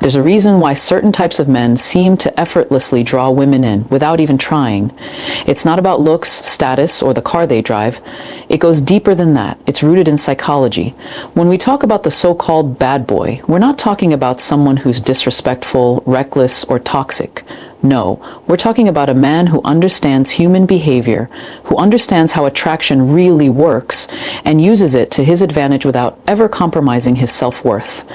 There's a reason why certain types of men seem to effortlessly draw women in without even trying. It's not about looks, status, or the car they drive. It goes deeper than that. It's rooted in psychology. When we talk about the so-called bad boy, we're not talking about someone who's disrespectful, reckless, or toxic. No, we're talking about a man who understands human behavior, who understands how attraction really works, and uses it to his advantage without ever compromising his self-worth.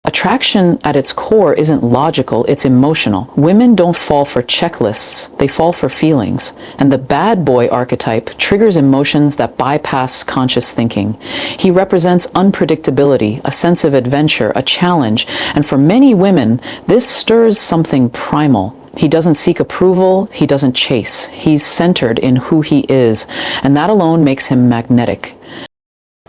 Attraction at its core isn't logical, it's emotional. Women don't fall for checklists, they fall for feelings. And the bad boy archetype triggers emotions that bypass conscious thinking. He represents unpredictability, a sense of adventure, a challenge. And for many women, this stirs something primal. He doesn't seek approval, he doesn't chase. He's centered in who he is, and that alone makes him magnetic.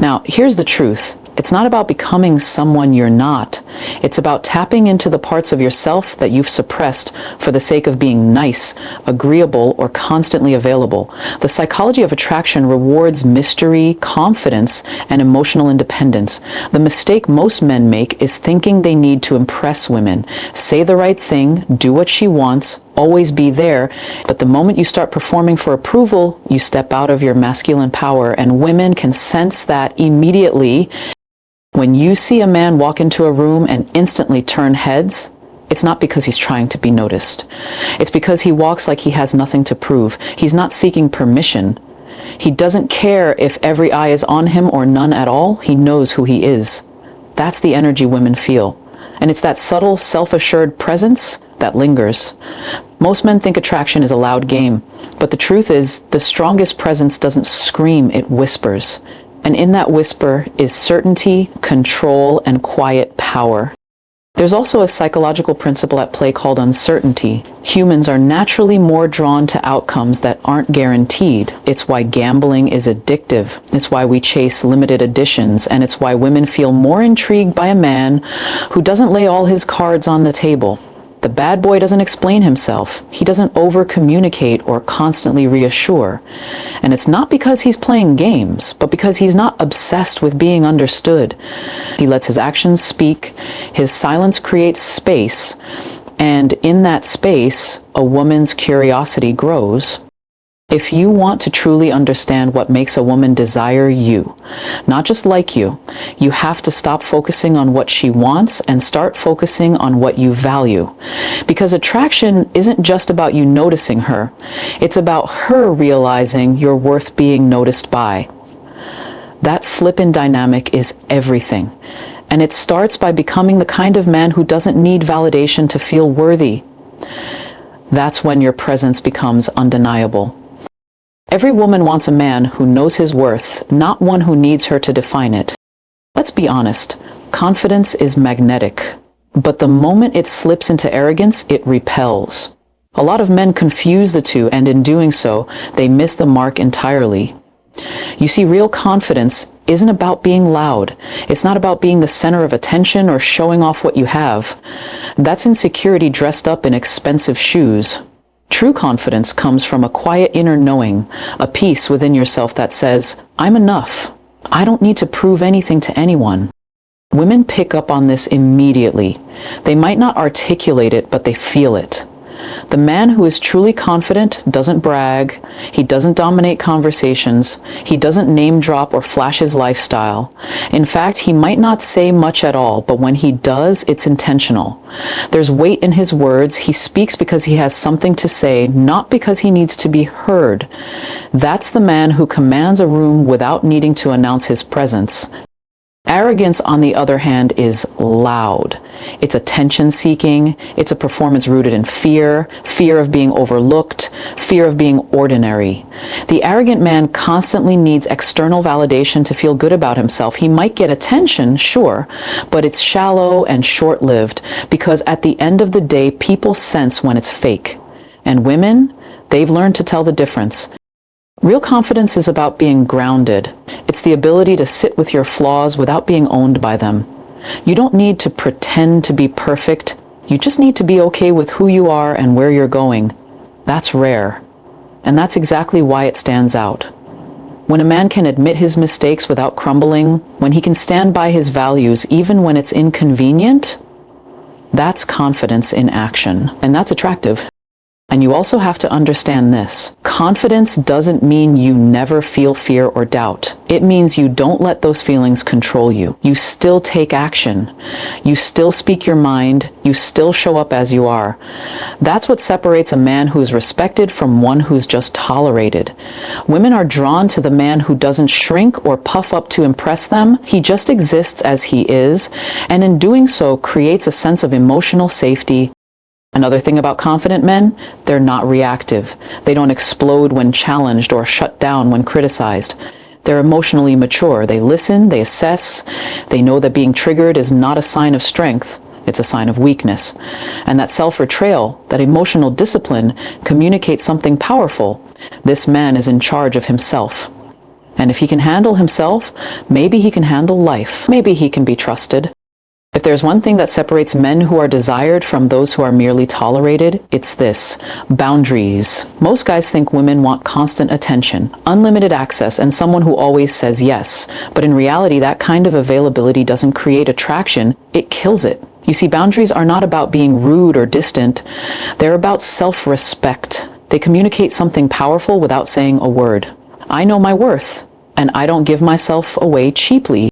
Now, here's the truth. It's not about becoming someone you're not. It's about tapping into the parts of yourself that you've suppressed for the sake of being nice, agreeable, or constantly available. The psychology of attraction rewards mystery, confidence, and emotional independence. The mistake most men make is thinking they need to impress women, say the right thing, do what she wants, always be there, but the moment you start performing for approval, you step out of your masculine power, and women can sense that immediately. When you see a man walk into a room and instantly turn heads, it's not because he's trying to be noticed. It's because he walks like he has nothing to prove. He's not seeking permission. He doesn't care if every eye is on him or none at all. He knows who he is. That's the energy women feel. And it's that subtle, self-assured presence that lingers. Most men think attraction is a loud game, but the truth is, the strongest presence doesn't scream, it whispers. And in that whisper is certainty, control, and quiet power. There's also a psychological principle at play called uncertainty. Humans are naturally more drawn to outcomes that aren't guaranteed. It's why gambling is addictive. It's why we chase limited editions, and it's why women feel more intrigued by a man who doesn't lay all his cards on the table. The bad boy doesn't explain himself. He doesn't over-communicate or constantly reassure. And it's not because he's playing games, but because he's not obsessed with being understood. He lets his actions speak, his silence creates space, and in that space, a woman's curiosity grows. If you want to truly understand what makes a woman desire you, not just like you, you have to stop focusing on what she wants and start focusing on what you value. Because attraction isn't just about you noticing her. It's about her realizing you're worth being noticed by. That flippin' dynamic is everything. And it starts by becoming the kind of man who doesn't need validation to feel worthy. That's when your presence becomes undeniable. Every woman wants a man who knows his worth, not one who needs her to define it. Let's be honest, confidence is magnetic, but the moment it slips into arrogance, it repels. A lot of men confuse the two, and in doing so, they miss the mark entirely. You see, real confidence isn't about being loud. It's not about being the center of attention or showing off what you have. That's insecurity dressed up in expensive shoes. True confidence comes from a quiet inner knowing, a peace within yourself that says, I'm enough. I don't need to prove anything to anyone. Women pick up on this immediately. They might not articulate it, but they feel it. The man who is truly confident doesn't brag, he doesn't dominate conversations, he doesn't name drop or flash his lifestyle. In fact, he might not say much at all, but when he does, it's intentional. There's weight in his words. He speaks because he has something to say, not because he needs to be heard. That's the man who commands a room without needing to announce his presence. Arrogance, on the other hand, is loud. It's attention-seeking. It's a performance rooted in fear, fear of being overlooked, fear of being ordinary. The arrogant man constantly needs external validation to feel good about himself. He might get attention, sure, but it's shallow and short-lived because at the end of the day, people sense when it's fake. And women, they've learned to tell the difference. Real confidence is about being grounded. It's the ability to sit with your flaws without being owned by them. You don't need to pretend to be perfect. You just need to be okay with who you are and where you're going. That's rare. And that's exactly why it stands out. When a man can admit his mistakes without crumbling, when he can stand by his values even when it's inconvenient, That's confidence in action, and that's attractive. And you also have to understand this. Confidence doesn't mean you never feel fear or doubt. It means you don't let those feelings control you. You still take action. You still speak your mind. You still show up as you are. That's what separates a man who's respected from one who's just tolerated. Women are drawn to the man who doesn't shrink or puff up to impress them. He just exists as he is, and in doing so creates a sense of emotional safety. Another thing about confident men, they're not reactive. They don't explode when challenged or shut down when criticized. They're emotionally mature. They listen, they assess, they know that being triggered is not a sign of strength, it's a sign of weakness. And that self-betrayal, that emotional discipline, communicates something powerful. This man is in charge of himself. And if he can handle himself, maybe he can handle life. Maybe he can be trusted. If there's one thing that separates men who are desired from those who are merely tolerated, it's this: boundaries. Most guys think women want constant attention, unlimited access, and someone who always says yes. But in reality, that kind of availability doesn't create attraction, it kills it. You see, boundaries are not about being rude or distant. They're about self-respect. They communicate something powerful without saying a word. I know my worth, and I don't give myself away cheaply.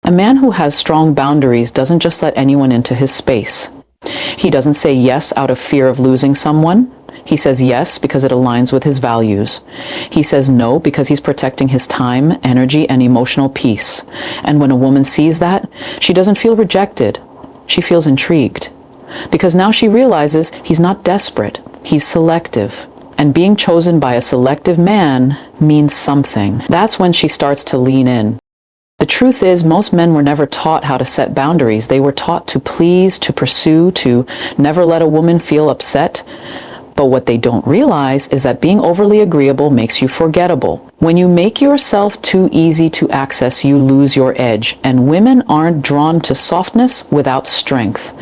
A man who has strong boundaries doesn't just let anyone into his space. He doesn't say yes out of fear of losing someone. He says yes because it aligns with his values. He says no because he's protecting his time, energy, and emotional peace. And when a woman sees that, she doesn't feel rejected. She feels intrigued. Because now she realizes he's not desperate. He's selective. And being chosen by a selective man means something. That's when she starts to lean in. The truth is, most men were never taught how to set boundaries. They were taught to please, to pursue, to never let a woman feel upset. But what they don't realize is that being overly agreeable makes you forgettable. When you make yourself too easy to access, you lose your edge. And women aren't drawn to softness without strength.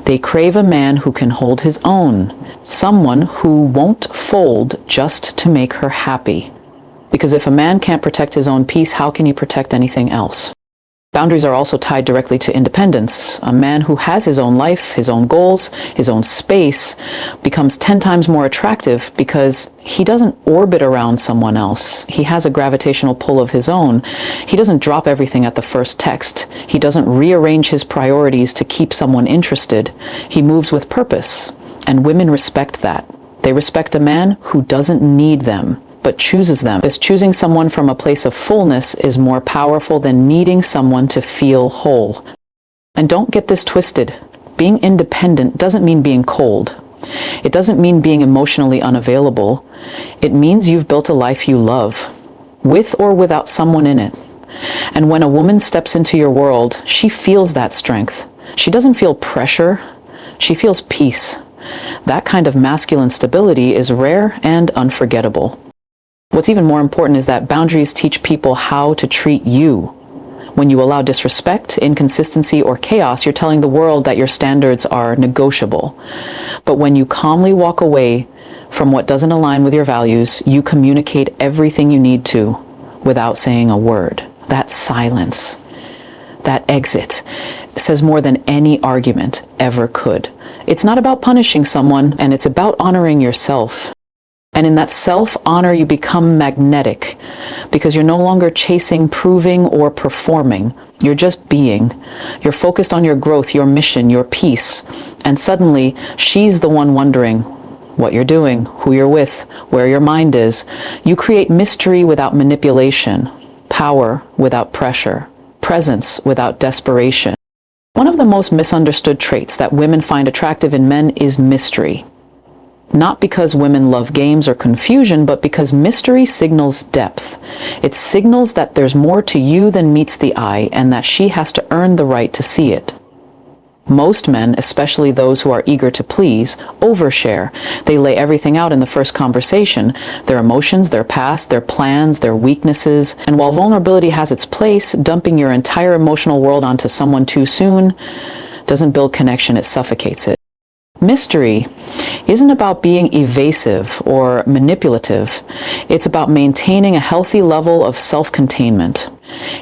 They crave a man who can hold his own. Someone who won't fold just to make her happy. Because if a man can't protect his own peace, how can he protect anything else? Boundaries are also tied directly to independence. A man who has his own life, his own goals, his own space becomes 10 times more attractive because he doesn't orbit around someone else. He has a gravitational pull of his own. He doesn't drop everything at the first text. He doesn't rearrange his priorities to keep someone interested. He moves with purpose, and women respect that. They respect a man who doesn't need them, but chooses them. Because choosing someone from a place of fullness is more powerful than needing someone to feel whole. And don't get this twisted. Being independent doesn't mean being cold. It doesn't mean being emotionally unavailable. It means you've built a life you love, with or without someone in it. And when a woman steps into your world, she feels that strength. She doesn't feel pressure. She feels peace. That kind of masculine stability is rare and unforgettable. What's even more important is that boundaries teach people how to treat you. When you allow disrespect, inconsistency, or chaos, you're telling the world that your standards are negotiable. But when you calmly walk away from what doesn't align with your values, you communicate everything you need to without saying a word. That silence, that exit, says more than any argument ever could. It's not about punishing someone, and it's about honoring yourself. And in that self-honor, you become magnetic because you're no longer chasing, proving, or performing. You're just being. You're focused on your growth, your mission, your peace. And suddenly, she's the one wondering what you're doing, who you're with, where your mind is. You create mystery without manipulation, power without pressure, presence without desperation. One of the most misunderstood traits that women find attractive in men is mystery. Not because women love games or confusion, but because mystery signals depth. It signals that there's more to you than meets the eye, and that she has to earn the right to see it. Most men, especially those who are eager to please, overshare. They lay everything out in the first conversation, their emotions, their past, their plans, their weaknesses. And while vulnerability has its place, dumping your entire emotional world onto someone too soon doesn't build connection, it suffocates it. Mystery isn't about being evasive or manipulative. It's about maintaining a healthy level of self-containment.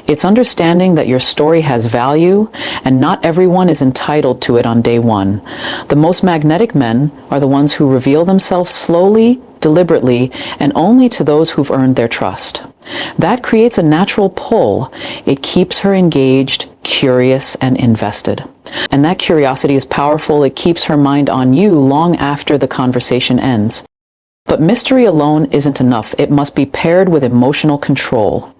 It's understanding that your story has value and not everyone is entitled to it on day one. The most magnetic men are the ones who reveal themselves slowly, deliberately, and only to those who've earned their trust. That creates a natural pull. It keeps her engaged, curious, and invested. And that curiosity is powerful. It keeps her mind on you long after the conversation ends. But mystery alone isn't enough. It must be paired with emotional control.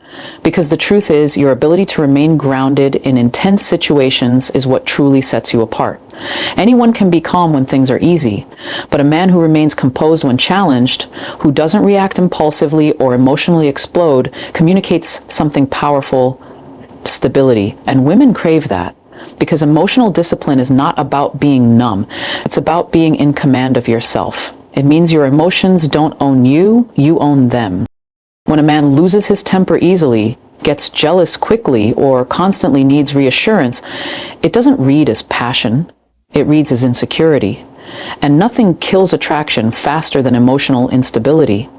Because the truth is, your ability to remain grounded in intense situations is what truly sets you apart. Anyone can be calm when things are easy, but a man who remains composed when challenged, who doesn't react impulsively or emotionally explode, communicates something powerful: stability. And women crave that. Because emotional discipline is not about being numb. It's about being in command of yourself. It means your emotions don't own you, you own them. When a man loses his temper easily, gets jealous quickly, or constantly needs reassurance, it doesn't read as passion. It reads as insecurity. And nothing kills attraction faster than emotional instability.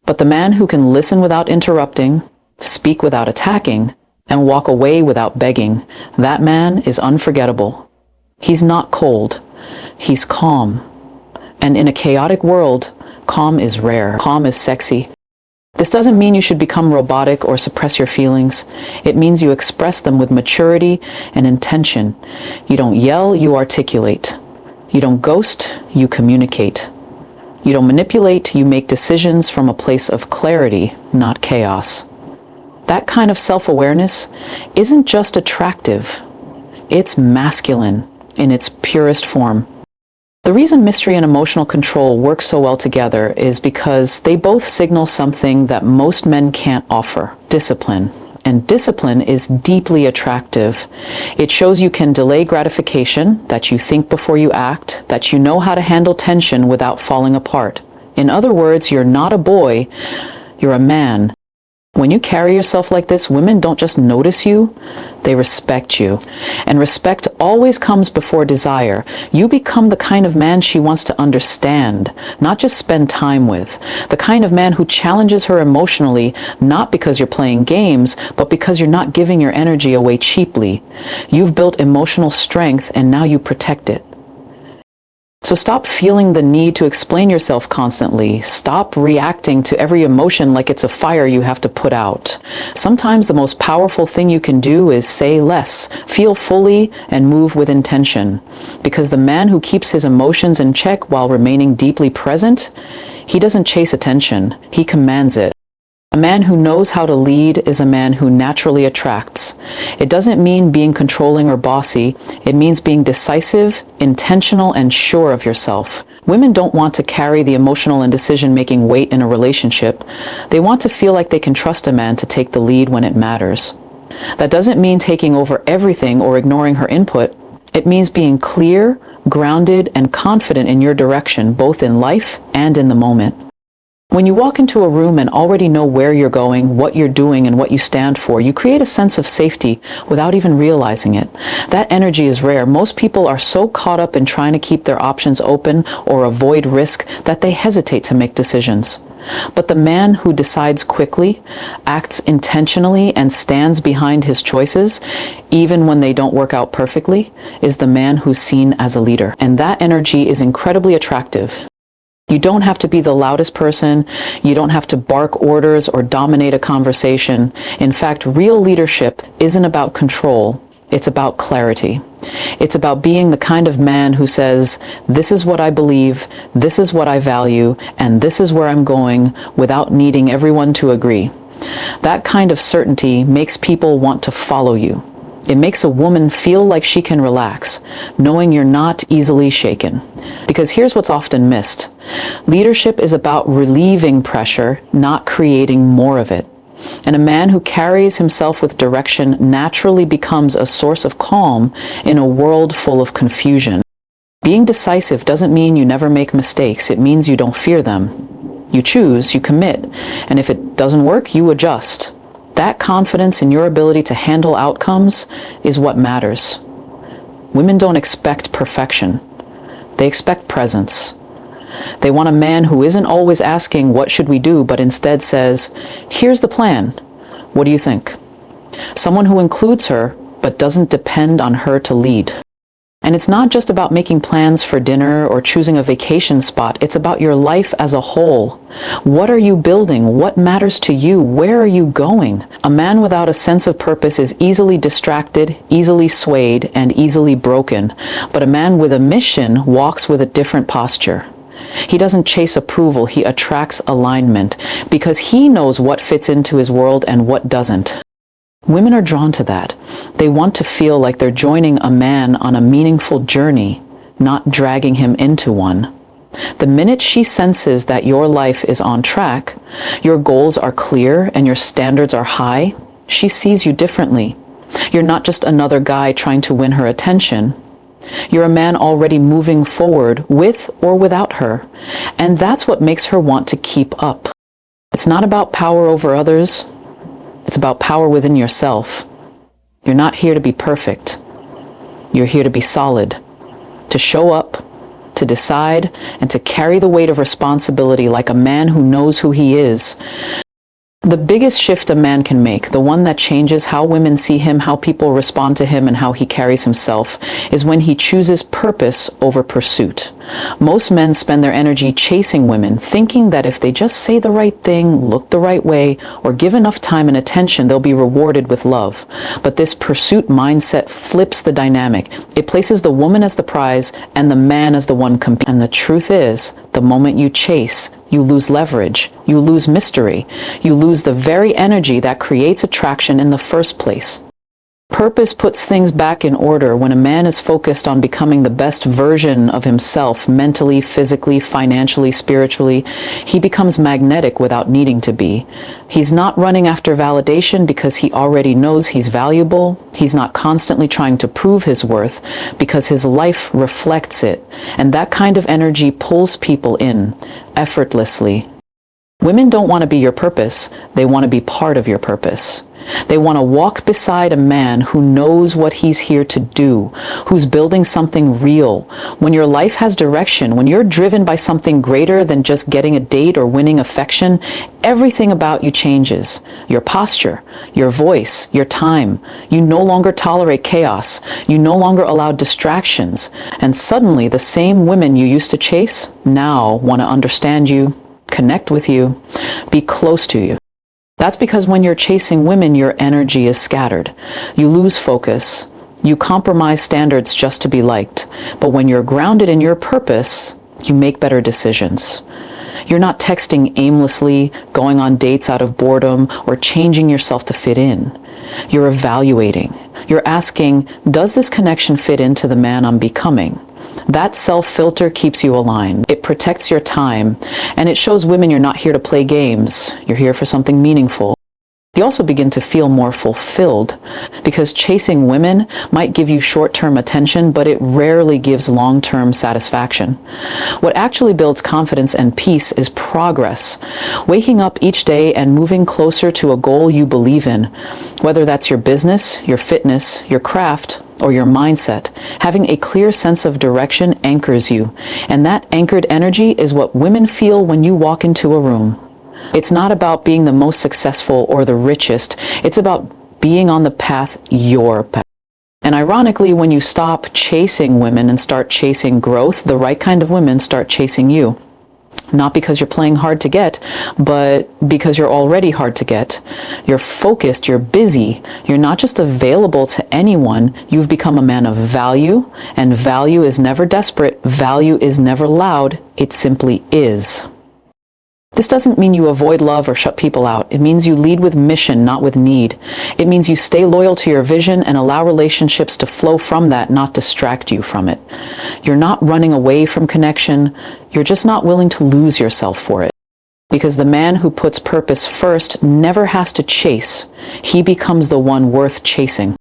But the man who can listen without interrupting, speak without attacking, and walk away without begging, that man is unforgettable. He's not cold. He's calm. And in a chaotic world, calm is rare. Calm is sexy. This doesn't mean you should become robotic or suppress your feelings. It means you express them with maturity and intention. You don't yell, you articulate. You don't ghost, you communicate. You don't manipulate, you make decisions from a place of clarity, not chaos. That kind of self-awareness isn't just attractive. It's masculine in its purest form. The reason mystery and emotional control work so well together is because they both signal something that most men can't offer: discipline. And discipline is deeply attractive. It shows you can delay gratification, that you think before you act, that you know how to handle tension without falling apart. In other words, you're not a boy, you're a man. When you carry yourself like this, women don't just notice you, they respect you. And respect always comes before desire. You become the kind of man she wants to understand, not just spend time with. The kind of man who challenges her emotionally, not because you're playing games, but because you're not giving your energy away cheaply. You've built emotional strength and now you protect it. So stop feeling the need to explain yourself constantly. Stop reacting to every emotion like it's a fire you have to put out. Sometimes the most powerful thing you can do is say less, feel fully, and move with intention. Because the man who keeps his emotions in check while remaining deeply present, he doesn't chase attention, he commands it. A man who knows how to lead is a man who naturally attracts. It doesn't mean being controlling or bossy. It means being decisive, intentional, and sure of yourself. Women don't want to carry the emotional and decision-making weight in a relationship. They want to feel like they can trust a man to take the lead when it matters. That doesn't mean taking over everything or ignoring her input. It means being clear, grounded, and confident in your direction, both in life and in the moment. When you walk into a room and already know where you're going, what you're doing, and what you stand for, you create a sense of safety without even realizing it. That energy is rare. Most people are so caught up in trying to keep their options open or avoid risk that they hesitate to make decisions. But the man who decides quickly, acts intentionally, and stands behind his choices, even when they don't work out perfectly, is the man who's seen as a leader. And that energy is incredibly attractive. You don't have to be the loudest person. You don't have to bark orders or dominate a conversation. In fact, real leadership isn't about control. It's about clarity. It's about being the kind of man who says, this is what I believe, this is what I value, and this is where I'm going, without needing everyone to agree. That kind of certainty makes people want to follow you. It makes a woman feel like she can relax, knowing you're not easily shaken. Because here's what's often missed. Leadership is about relieving pressure, not creating more of it. And a man who carries himself with direction naturally becomes a source of calm in a world full of confusion. Being decisive doesn't mean you never make mistakes. It means you don't fear them. You choose, you commit, and if it doesn't work, you adjust. That confidence in your ability to handle outcomes is what matters. Women don't expect perfection. They expect presence. They want a man who isn't always asking, what should we do, but instead says, here's the plan. What do you think? Someone who includes her, but doesn't depend on her to lead. And it's not just about making plans for dinner or choosing a vacation spot. It's about your life as a whole. What are you building? What matters to you? Where are you going? A man without a sense of purpose is easily distracted, easily swayed, and easily broken. But a man with a mission walks with a different posture. He doesn't chase approval, he attracts alignment, because he knows what fits into his world and what doesn't. Women are drawn to that. They want to feel like they're joining a man on a meaningful journey, not dragging him into one. The minute she senses that your life is on track, your goals are clear and your standards are high, she sees you differently. You're not just another guy trying to win her attention. You're a man already moving forward with or without her, and that's what makes her want to keep up. It's not about power over others. It's about power within yourself. You're not here to be perfect. You're here to be solid, to show up, to decide, and to carry the weight of responsibility like a man who knows who he is. The biggest shift a man can make, the one that changes how women see him, how people respond to him, and how he carries himself, is when he chooses purpose over pursuit. Most men spend their energy chasing women, thinking that if they just say the right thing, look the right way, or give enough time and attention, they'll be rewarded with love. But this pursuit mindset flips the dynamic. It places the woman as the prize and the man as the one competing. And the truth is, the moment you chase, you lose leverage, you lose mystery, you lose the very energy that creates attraction in the first place. Purpose puts things back in order. When a man is focused on becoming the best version of himself, mentally, physically, financially, spiritually, he becomes magnetic without needing to be. He's not running after validation because he already knows he's valuable. He's not constantly trying to prove his worth because his life reflects it. And that kind of energy pulls people in, effortlessly. Women don't want to be your purpose. They want to be part of your purpose. They want to walk beside a man who knows what he's here to do, who's building something real. When your life has direction, when you're driven by something greater than just getting a date or winning affection, everything about you changes. Your posture, your voice, your time. You no longer tolerate chaos. You no longer allow distractions. And suddenly the same women you used to chase now want to understand you, connect with you, be close to you. That's because when you're chasing women, your energy is scattered. You lose focus. You compromise standards just to be liked. But when you're grounded in your purpose, you make better decisions. You're not texting aimlessly, going on dates out of boredom, or changing yourself to fit in. You're evaluating. You're asking, does this connection fit into the man I'm becoming? That self-filter keeps you aligned. It protects your time, and it shows women you're not here to play games. You're here for something meaningful. You also begin to feel more fulfilled, because chasing women might give you short-term attention, but it rarely gives long-term satisfaction. What actually builds confidence and peace is progress. Waking up each day and moving closer to a goal you believe in, whether that's your business, your fitness, your craft, or your mindset. Having a clear sense of direction anchors you, and that anchored energy is what women feel when you walk into a room. It's not about being the most successful or the richest. It's about being on the path your path. And ironically, when you stop chasing women and start chasing growth, the right kind of women start chasing you. Not because you're playing hard to get, but because you're already hard to get. You're focused, you're busy, you're not just available to anyone, you've become a man of value, and value is never desperate, value is never loud, it simply is. This doesn't mean you avoid love or shut people out. It means you lead with mission, not with need. It means you stay loyal to your vision and allow relationships to flow from that, not distract you from it. You're not running away from connection. You're just not willing to lose yourself for it. Because the man who puts purpose first never has to chase. He becomes the one worth chasing.